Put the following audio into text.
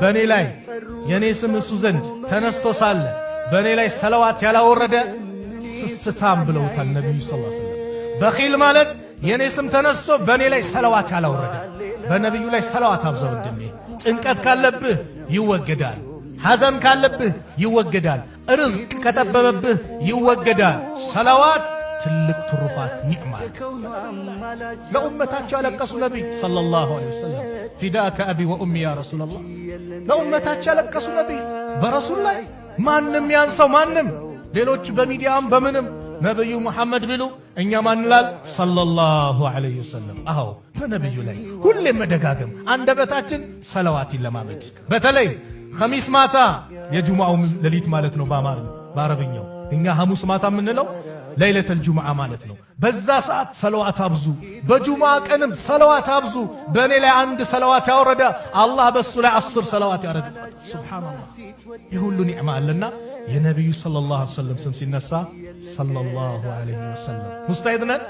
በኔ ላይ የኔ ስም እሱ ዘንድ ተነስቶ ሳለ በኔ ላይ ሰለዋት ያላወረደ ስስታም ብለውታል ነብዩ ሰለላሁ ዐለይሂ ወሰለም። በኺል ማለት የኔ ስም ተነስቶ በኔ ላይ ሰለዋት ያላወረደ። በነብዩ ላይ ሰለዋት አብዛው ወንድሜ። ጭንቀት ካለብህ ይወገዳል፣ ሐዘን ካለብህ ይወገዳል፣ ርዝቅ ከጠበበብህ ይወገዳል። ሰለዋት ትልቅ ትሩፋት ኒዕማ። ለኡመታቸው ያለቀሱ ነብይ ሰለላሁ ዐለይሂ ወሰለም ፊዳከ አቢ ወኡሚ ያ ረሱላላህ። ለኡመታቸው ያለቀሱ ነብይ በረሱል ላይ ማንም ያንሰው ማንም። ሌሎች በሚዲያም በምንም ነብዩ መሐመድ ቢሉ እኛ ማንላል ሰለላሁ ዐለይሂ ወሰለም። አዎ በነብዩ ላይ ሁሌም መደጋገም፣ አንደበታችን ሰለዋት ይለማመድ። በተለይ ኸሚስ ማታ የጁምዓው ሌሊት ማለት ነው በአረብኛው። እኛ ሐሙስ ማታ የምንለው ለይለተል ጁምዓ ማለት ነው። በዛ ሰዓት ሰለዋት አብዙ። በጁምዓ ቀንም ሰለዋት አብዙ። በእኔ ላይ አንድ ሰለዋት ያወረደ አላህ በሱ ላይ 10 ሰለዋት ያወረደ። ሱብሃንአላህ የሁሉ ኒዕማ አለና የነብዩ ሰለላሁ ዐለይሂ ወሰለም ስም ሲነሳ ሰለላሁ ዐለይሂ ወሰለም ሙስተዒድ ነን።